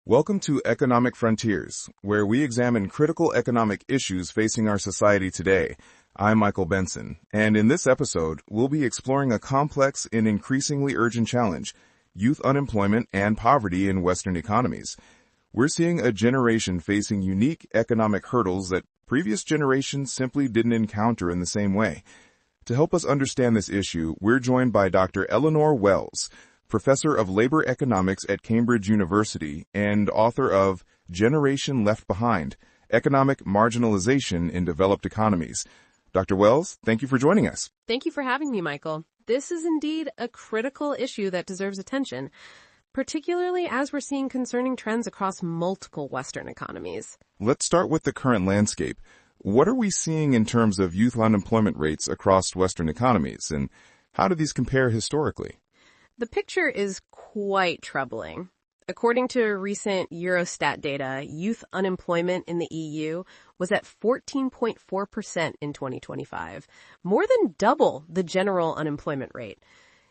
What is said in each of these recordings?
Welcome to Economic Frontiers, where we examine critical economic issues facing our society today. I'm Michael Benson, and in this episode, we'll be exploring a complex and increasingly urgent challenge: youth unemployment and poverty in Western economies. We're seeing a generation facing unique economic hurdles that previous generations simply didn't encounter in the same way. To help us understand this issue, we're joined by Dr. Eleanor Wells, Professor of Labor Economics at Cambridge University and author of Generation Left Behind: Economic Marginalization in Developed Economies. Dr. Wells, thank you for joining us. Thank you for having me, Michael. This is indeed a critical issue that deserves attention, particularly as we're seeing concerning trends across multiple Western economies. Let's start with the current landscape. What are we seeing in terms of youth unemployment rates across Western economies, and how do these compare historically? The picture is quite troubling. According to recent Eurostat data, youth unemployment in the EU was at 14.4% in 2025, more than double the general unemployment rate.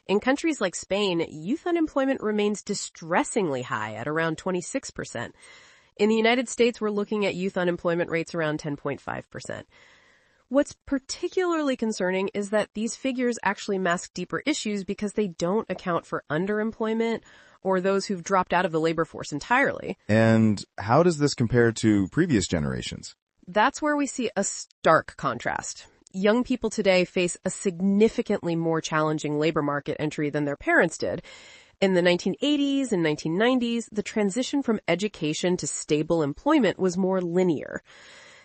In countries like Spain, youth unemployment remains distressingly high at around 26%. In the United States, we're looking at youth unemployment rates around 10.5%. What's particularly concerning is that these figures actually mask deeper issues because they don't account for underemployment or those who've dropped out of the labor force entirely. And how does this compare to previous generations? That's where we see a stark contrast. Young people today face a significantly more challenging labor market entry than their parents did. In the 1980s and 1990s, the transition from education to stable employment was more linear.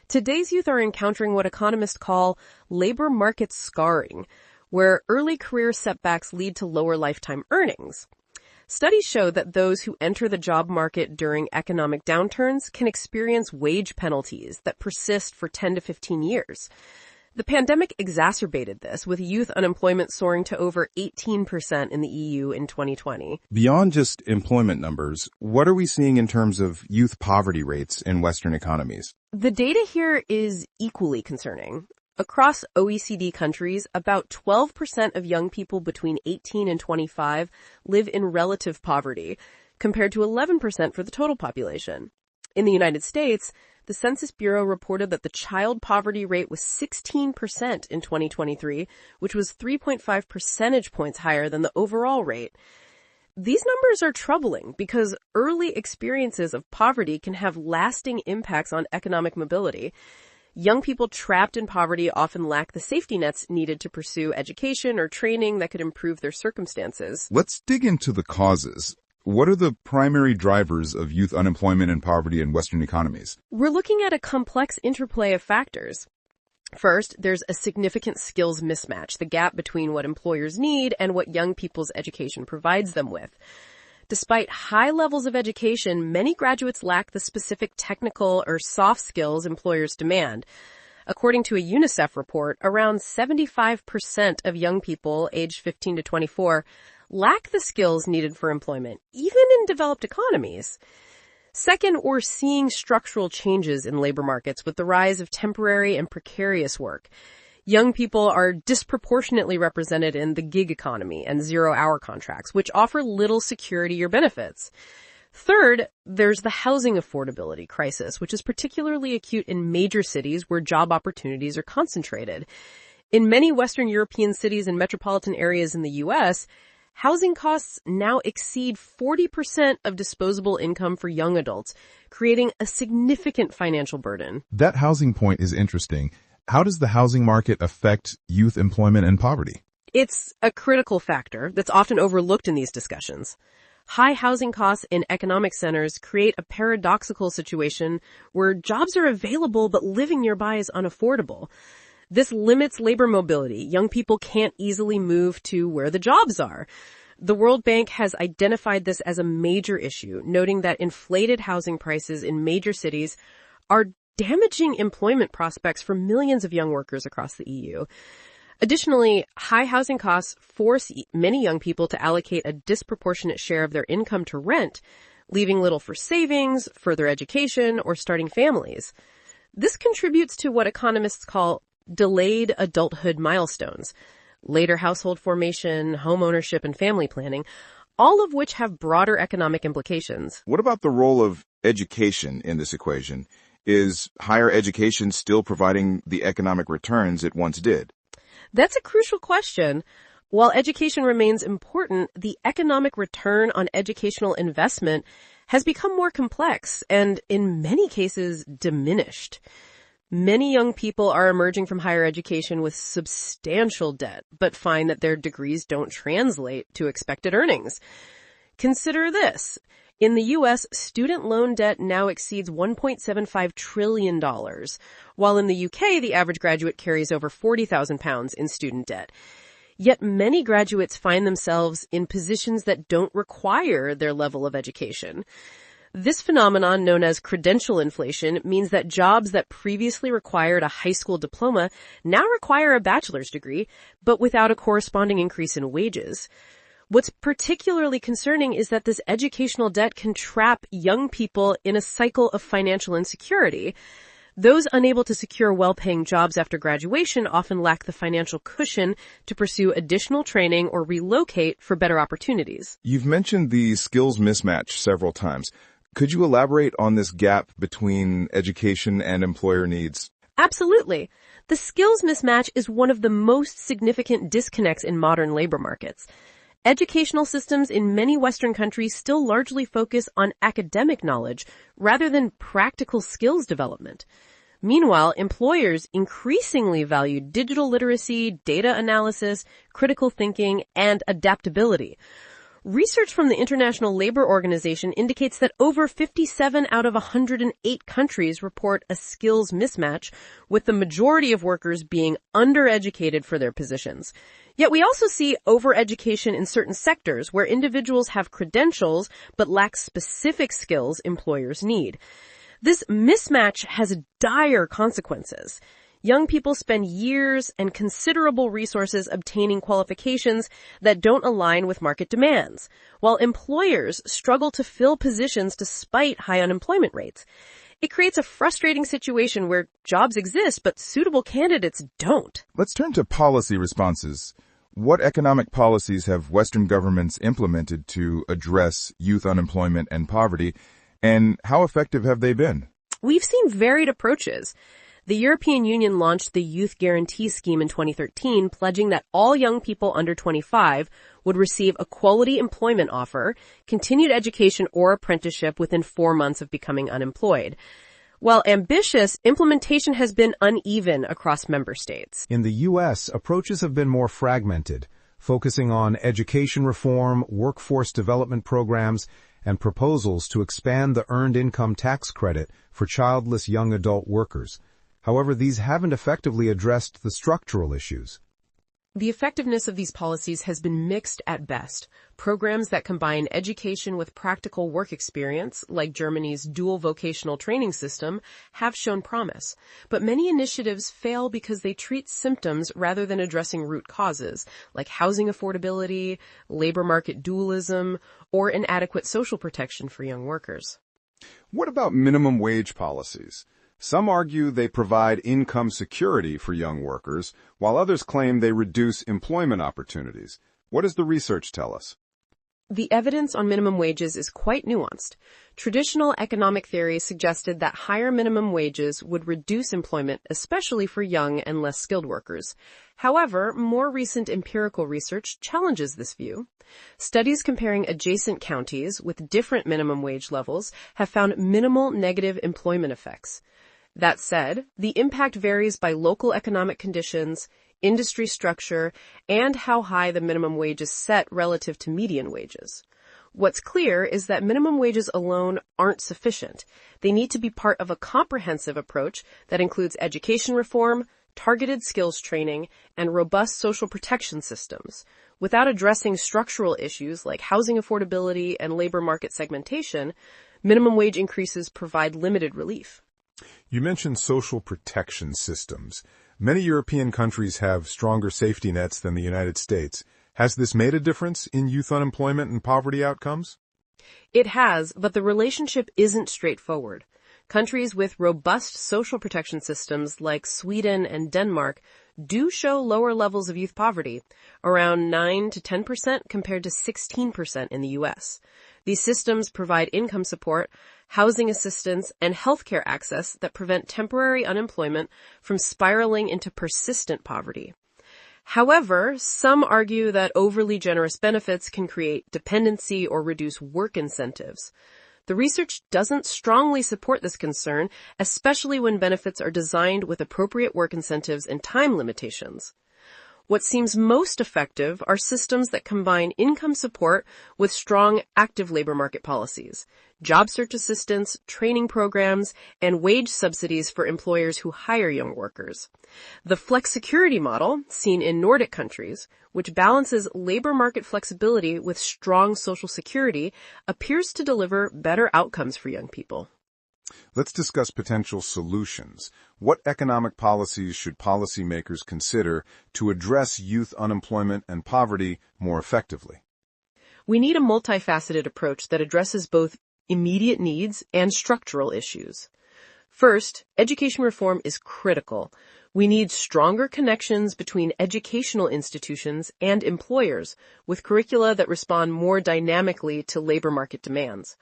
Today's youth are encountering what economists call labor market scarring, where early career setbacks lead to lower lifetime earnings. Studies show that those who enter the job market during economic downturns can experience wage penalties that persist for 10 to 15 years. The pandemic exacerbated this, with youth unemployment soaring to over 18% in the EU in 2020. Beyond just employment numbers, what are we seeing in terms of youth poverty rates in Western economies? The data here is equally concerning. Across OECD countries, about 12% of young people between 18 and 25 live in relative poverty, compared to 11% for the total population. In the United States, the Census Bureau reported that the child poverty rate was 16% in 2023, which was 3.5 percentage points higher than the overall rate. These numbers are troubling because early experiences of poverty can have lasting impacts on economic mobility. Young people trapped in poverty often lack the safety nets needed to pursue education or training that could improve their circumstances. Let's dig into the causes. What are the primary drivers of youth unemployment and poverty in Western economies? We're looking at a complex interplay of factors. First, there's a significant skills mismatch, the gap between what employers need and what young people's education provides them with. Despite high levels of education, many graduates lack the specific technical or soft skills employers demand. According to a UNICEF report, around 75% of young people aged 15 to 24 lack the skills needed for employment, even in developed economies. Second, we're seeing structural changes in labor markets with the rise of temporary and precarious work. Young people are disproportionately represented in the gig economy and zero-hour contracts, which offer little security or benefits. Third, there's the housing affordability crisis, which is particularly acute in major cities where job opportunities are concentrated. In many Western European cities and metropolitan areas in the U.S., housing costs now exceed 40% of disposable income for young adults, creating a significant financial burden. That housing point is interesting. How does the housing market affect youth employment and poverty? It's a critical factor that's often overlooked in these discussions. High housing costs in economic centers create a paradoxical situation where jobs are available but living nearby is unaffordable. This limits labor mobility. Young people can't easily move to where the jobs are. The World Bank has identified this as a major issue, noting that inflated housing prices in major cities are damaging employment prospects for millions of young workers across the EU. Additionally, high housing costs force many young people to allocate a disproportionate share of their income to rent, leaving little for savings, further education, or starting families. This contributes to what economists call delayed adulthood milestones. Later household formation, home ownership, and family planning, all of which have broader economic implications. What about the role of education in this equation? Is higher education still providing the economic returns it once did? That's a crucial question. While education remains important, the economic return on educational investment has become more complex and, in many cases, diminished. Many young people are emerging from higher education with substantial debt, but find that their degrees don't translate to expected earnings. Consider this. In the U.S., student loan debt now exceeds $1.75 trillion, while in the U.K., the average graduate carries over £40,000 in student debt. Yet many graduates find themselves in positions that don't require their level of education. This phenomenon, known as credential inflation, means that jobs that previously required a high school diploma now require a bachelor's degree, but without a corresponding increase in wages. What's particularly concerning is that this educational debt can trap young people in a cycle of financial insecurity. Those unable to secure well-paying jobs after graduation often lack the financial cushion to pursue additional training or relocate for better opportunities. You've mentioned the skills mismatch several times. Could you elaborate on this gap between education and employer needs? Absolutely. The skills mismatch is one of the most significant disconnects in modern labor markets. Educational systems in many Western countries still largely focus on academic knowledge rather than practical skills development. Meanwhile, employers increasingly value digital literacy, data analysis, critical thinking, and adaptability. Research from the International Labor Organization indicates that over 57 out of 108 countries report a skills mismatch, with the majority of workers being undereducated for their positions. Yet we also see overeducation in certain sectors where individuals have credentials but lack specific skills employers need. This mismatch has dire consequences. Young people spend years and considerable resources obtaining qualifications that don't align with market demands, while employers struggle to fill positions despite high unemployment rates. It creates a frustrating situation where jobs exist, but suitable candidates don't. Let's turn to policy responses. What economic policies have Western governments implemented to address youth unemployment and poverty, and how effective have they been? We've seen varied approaches. The European Union launched the Youth Guarantee Scheme in 2013, pledging that all young people under 25 would receive a quality employment offer, continued education, or apprenticeship within 4 months of becoming unemployed. While ambitious, implementation has been uneven across member states. In the U.S., approaches have been more fragmented, focusing on education reform, workforce development programs, and proposals to expand the earned income tax credit for childless young adult workers. However, these haven't effectively addressed the structural issues. The effectiveness of these policies has been mixed at best. Programs that combine education with practical work experience, like Germany's dual vocational training system, have shown promise. But many initiatives fail because they treat symptoms rather than addressing root causes, like housing affordability, labor market dualism, or inadequate social protection for young workers. What about minimum wage policies? Some argue they provide income security for young workers, while others claim they reduce employment opportunities. What does the research tell us? The evidence on minimum wages is quite nuanced. Traditional economic theory suggested that higher minimum wages would reduce employment, especially for young and less skilled workers. However, more recent empirical research challenges this view. Studies comparing adjacent counties with different minimum wage levels have found minimal negative employment effects. That said, the impact varies by local economic conditions, industry structure, and how high the minimum wage is set relative to median wages. What's clear is that minimum wages alone aren't sufficient. They need to be part of a comprehensive approach that includes education reform, targeted skills training, and robust social protection systems. Without addressing structural issues like housing affordability and labor market segmentation, minimum wage increases provide limited relief. You mentioned social protection systems. Many European countries have stronger safety nets than the United States. Has this made a difference in youth unemployment and poverty outcomes? It has, but the relationship isn't straightforward. Countries with robust social protection systems like Sweden and Denmark do show lower levels of youth poverty, around 9 to 10% compared to 16% in the U.S. These systems provide income support, housing assistance, and healthcare access that prevent temporary unemployment from spiraling into persistent poverty. However, some argue that overly generous benefits can create dependency or reduce work incentives. The research doesn't strongly support this concern, especially when benefits are designed with appropriate work incentives and time limitations. What seems most effective are systems that combine income support with strong active labor market policies, job search assistance, training programs, and wage subsidies for employers who hire young workers. The flexicurity model, seen in Nordic countries, which balances labor market flexibility with strong social security, appears to deliver better outcomes for young people. Let's discuss potential solutions. What economic policies should policymakers consider to address youth unemployment and poverty more effectively? We need a multifaceted approach that addresses both immediate needs and structural issues. First, education reform is critical. We need stronger connections between educational institutions and employers, with curricula that respond more dynamically to labor market demands.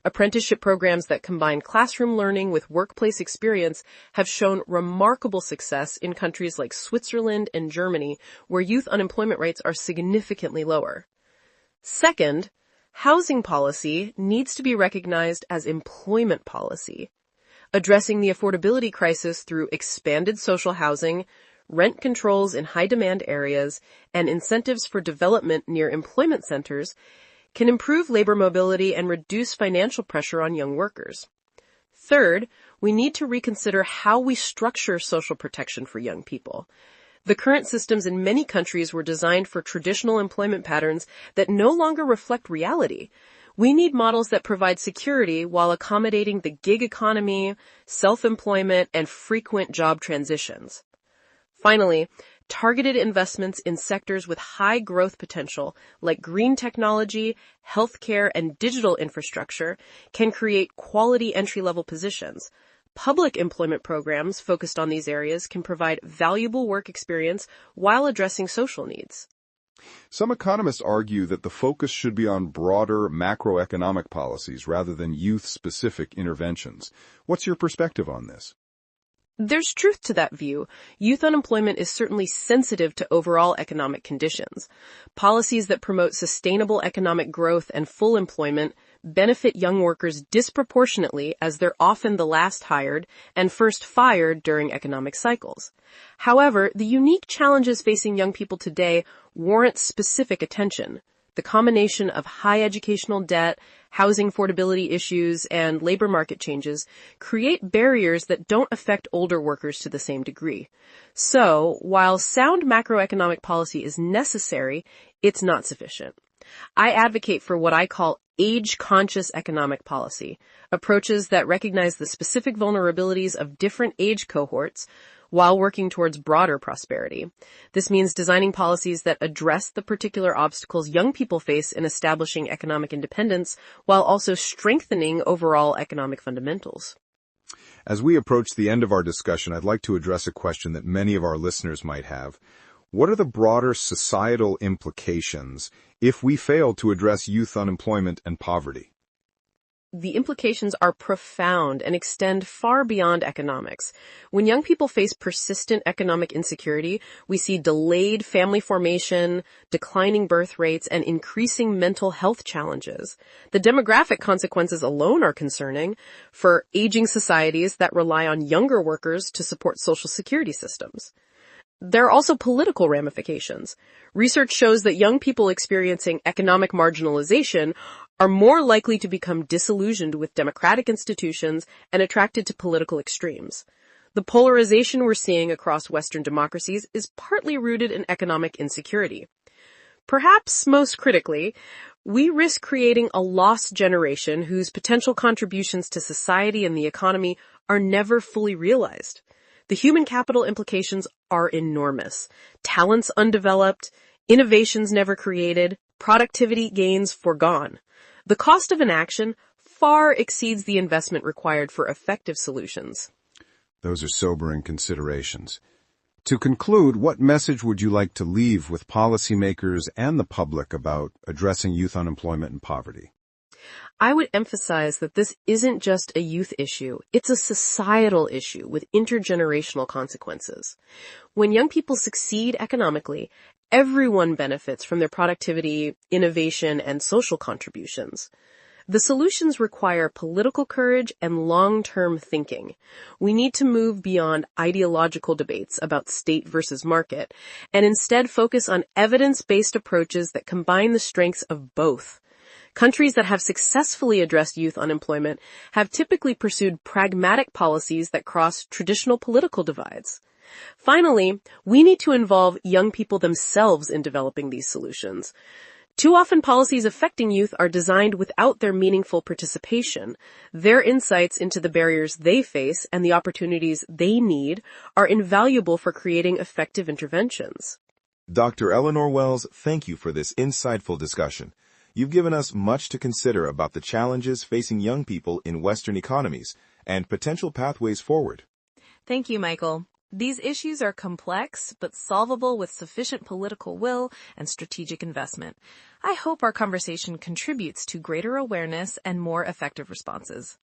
Apprenticeship programs that combine classroom learning with workplace experience have shown remarkable success in countries like Switzerland and Germany, where youth unemployment rates are significantly lower. Second, housing policy needs to be recognized as employment policy. Addressing the affordability crisis through expanded social housing, rent controls in high-demand areas, and incentives for development near employment centers can improve labor mobility and reduce financial pressure on young workers. Third, we need to reconsider how we structure social protection for young people. The current systems in many countries were designed for traditional employment patterns that no longer reflect reality. We need models that provide security while accommodating the gig economy, self-employment, and frequent job transitions. Finally, targeted investments in sectors with high growth potential, like green technology, healthcare, and digital infrastructure, can create quality entry-level positions. Public employment programs focused on these areas can provide valuable work experience while addressing social needs. Some economists argue that the focus should be on broader macroeconomic policies rather than youth-specific interventions. What's your perspective on this? There's truth to that view. Youth unemployment is certainly sensitive to overall economic conditions. Policies that promote sustainable economic growth and full employment benefit young workers disproportionately, as they're often the last hired and first fired during economic cycles. However, the unique challenges facing young people today warrant specific attention. The combination of high educational debt, housing affordability issues, and labor market changes create barriers that don't affect older workers to the same degree. So, while sound macroeconomic policy is necessary, it's not sufficient. I advocate for what I call age-conscious economic policy, approaches that recognize the specific vulnerabilities of different age cohorts while working towards broader prosperity. This means designing policies that address the particular obstacles young people face in establishing economic independence while also strengthening overall economic fundamentals. As we approach the end of our discussion, I'd like to address a question that many of our listeners might have. What are the broader societal implications if we fail to address youth unemployment and poverty? The implications are profound and extend far beyond economics. When young people face persistent economic insecurity, we see delayed family formation, declining birth rates, and increasing mental health challenges. The demographic consequences alone are concerning for aging societies that rely on younger workers to support social security systems. There are also political ramifications. Research shows that young people experiencing economic marginalization are more likely to become disillusioned with democratic institutions and attracted to political extremes. The polarization we're seeing across Western democracies is partly rooted in economic insecurity. Perhaps most critically, we risk creating a lost generation whose potential contributions to society and the economy are never fully realized. The human capital implications are enormous. Talents undeveloped, innovations never created, productivity gains foregone. The cost of inaction far exceeds the investment required for effective solutions. Those are sobering considerations. To conclude, what message would you like to leave with policymakers and the public about addressing youth unemployment and poverty? I would emphasize that this isn't just a youth issue. It's a societal issue with intergenerational consequences. When young people succeed economically, everyone benefits from their productivity, innovation, and social contributions. The solutions require political courage and long-term thinking. We need to move beyond ideological debates about state versus market and instead focus on evidence-based approaches that combine the strengths of both. Countries that have successfully addressed youth unemployment have typically pursued pragmatic policies that cross traditional political divides. Finally, we need to involve young people themselves in developing these solutions. Too often policies affecting youth are designed without their meaningful participation. Their insights into the barriers they face and the opportunities they need are invaluable for creating effective interventions. Dr. Eleanor Wells, thank you for this insightful discussion. You've given us much to consider about the challenges facing young people in Western economies and potential pathways forward. Thank you, Michael. These issues are complex, but solvable with sufficient political will and strategic investment. I hope our conversation contributes to greater awareness and more effective responses.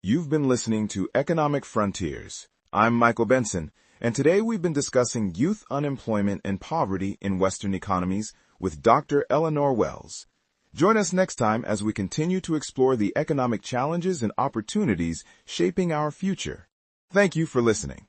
You've been listening to Economic Frontiers. I'm Michael Benson, and today we've been discussing youth unemployment and poverty in Western economies with Dr. Eleanor Wells. Join us next time as we continue to explore the economic challenges and opportunities shaping our future. Thank you for listening.